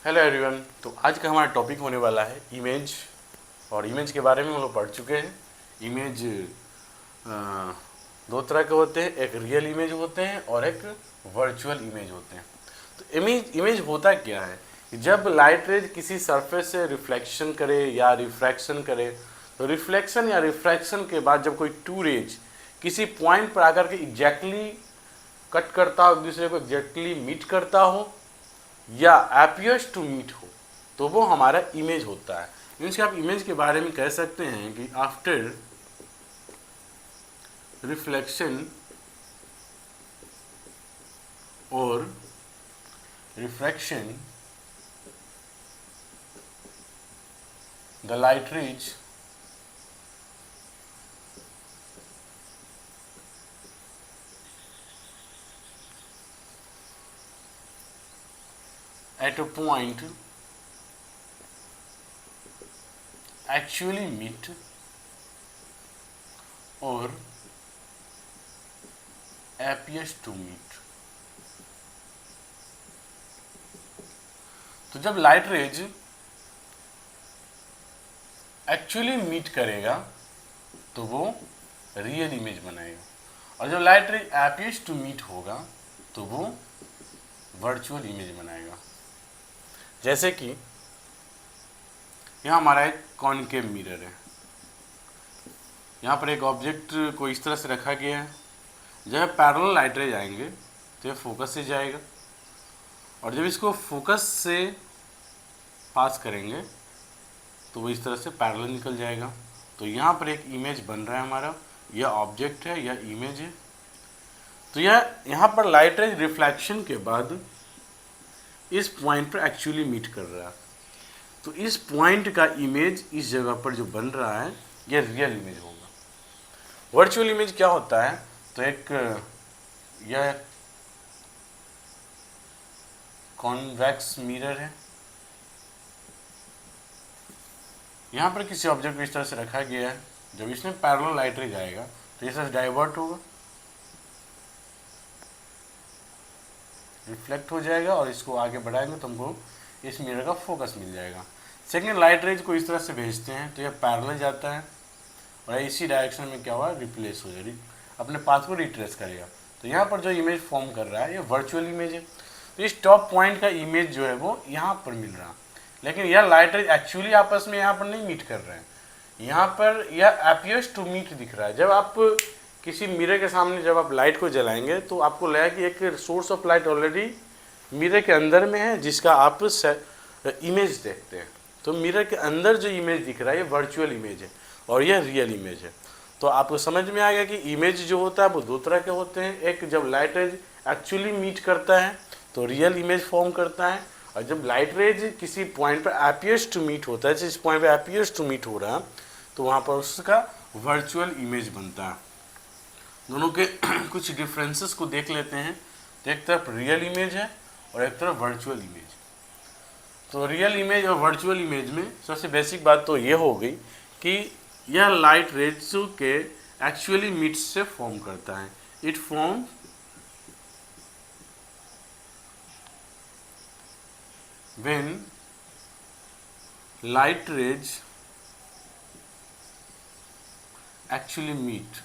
Hello everyone. तो आज का हमारा टॉपिक होने वाला है इमेज। और इमेज के बारे में हम लोग पढ़ चुके हैं। इमेज दो तरह के होते हैं, एक रियल इमेज होते हैं और एक वर्चुअल इमेज होते हैं। तो इमेज होता क्या है कि जब लाइट रेज किसी सरफेस से रिफ्लेक्शन करे या रिफ्रैक्शन करे, तो रिफ्लेक्शन या रिफ्रैक्शन के बाद जब कोई टू रेज किसी पॉइंट पर आकर के एग्जैक्टली कट करता हो, एक दूसरे को एग्जैक्टली मीट करता हो या appears टू मीट हो, तो वो हमारा इमेज होता है। मीन्स कि आप इमेज के बारे में कह सकते हैं कि आफ्टर रिफ्लेक्शन और refraction the light rays at a point actually meet or appears to meet। तो जब लाइट रेज एक्चुअली मीट करेगा तो वो रियल इमेज बनाएगा, और जब light rays appears to meet होगा तो वो वर्चुअल इमेज बनाएगा। जैसे कि यहाँ हमारा एक कॉनकेव मिरर है, यहाँ पर एक ऑब्जेक्ट को इस तरह से रखा गया है। जब पैरेलल लाइट रेज आएंगे तो ये फोकस से जाएगा, और जब इसको फोकस से पास करेंगे तो वो इस तरह से पैरेलल निकल जाएगा। तो यहाँ पर एक इमेज बन रहा है हमारा, यह ऑब्जेक्ट है, यह इमेज है। तो यह यहाँ पर लाइट रेज रिफ्लेक्शन के बाद इस पॉइंट पर एक्चुअली मीट कर रहा है, तो इस पॉइंट का इमेज इस जगह पर जो बन रहा है यह रियल इमेज होगा। वर्चुअल इमेज क्या होता है, तो एक यह कॉन्वेक्स मिरर है, यहाँ पर किसी ऑब्जेक्ट को इस तरह से रखा गया है। जब इसमें पैरेलल लाइट रेज आएगा तो इस तरह से डाइवर्ट होगा, रिफ्लेक्ट हो जाएगा, और इसको आगे बढ़ाएंगे तो हमको इस मिरर का फोकस मिल जाएगा। सेकेंड, लाइट रेज को इस तरह से भेजते हैं तो यह पैरेलल जाता है और इसी डायरेक्शन में क्या हुआ, रिप्लेस हो जाएगी, अपने पाथ को रिट्रेस करेगा। तो यहाँ पर जो इमेज फॉर्म कर रहा है ये वर्चुअल इमेज है। तो इस टॉप पॉइंट का इमेज जो है वो यहाँ पर मिल रहा है, लेकिन यह लाइट रेज एक्चुअली आपस में यहाँ पर नहीं मीट कर रहे हैं, यहाँ पर यह appears टू मीट दिख रहा है। जब आप किसी मिरर के सामने जब आप लाइट को जलाएंगे तो आपको लगेगा कि एक source of light already mirror के अंदर में है जिसका आप इमेज देखते हैं। तो मिरर के अंदर जो इमेज दिख रहा है ये वर्चुअल इमेज है और यह रियल इमेज है। तो आपको समझ में आ गया कि इमेज जो होता है वो दो तरह के होते हैं। एक जब लाइट रेज एक्चुअली मीट करता है तो रियल इमेज फॉर्म करता है, और जब लाइट रेज किसी पॉइंट पर appears टू मीट होता है, जिस पॉइंट पर appears टू मीट हो रहा है तो वहाँ पर उसका वर्चुअल इमेज बनता है। दोनों के कुछ डिफरेंसेस को देख लेते हैं। तो एक तरफ रियल इमेज है और एक तरफ वर्चुअल इमेज। तो रियल इमेज और वर्चुअल इमेज में सबसे बेसिक बात तो ये हो गई कि यह लाइट रेज के एक्चुअली मीट से फॉर्म करता है। It form when light rays actually meet.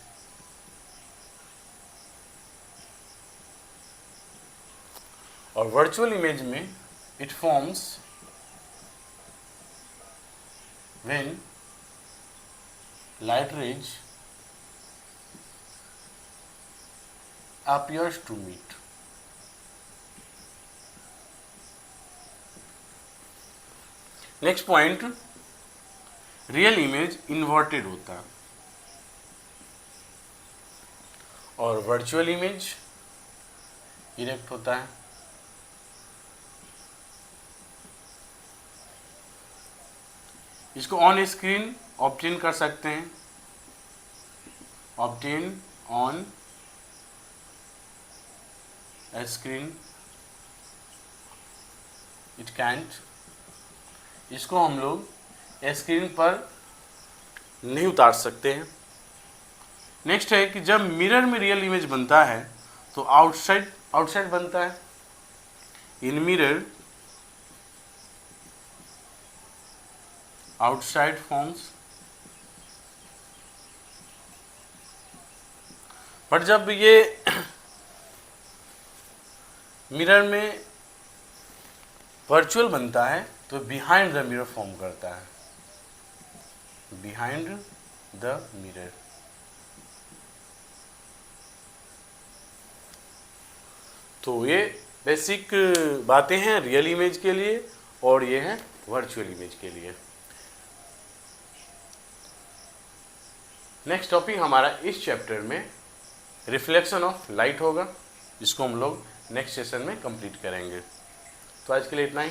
और वर्चुअल इमेज में it forms when light rays appears to meet. Next point, real image inverted होता है और वर्चुअल इमेज इरेक्ट होता है। इसको ऑन स्क्रीन ऑब्टेन कर सकते हैं, obtain on screen, it cantt. इसको हम लोग स्क्रीन पर नहीं उतार सकते हैं। नेक्स्ट है कि जब मिरर में रियल इमेज बनता है तो आउटसाइड बनता है। इन मिरर आउटसाइड फॉर्म्स, बट जब ये मिरर में वर्चुअल बनता है तो बिहाइंड द मिरर फॉर्म करता है, बिहाइंड द मिरर। तो ये बेसिक बातें हैं रियल इमेज के लिए और ये हैं वर्चुअल इमेज के लिए। नेक्स्ट टॉपिक हमारा इस चैप्टर में रिफ्लेक्शन ऑफ लाइट होगा, जिसको हम लोग नेक्स्ट सेशन में कंप्लीट करेंगे। तो आज के लिए इतना ही।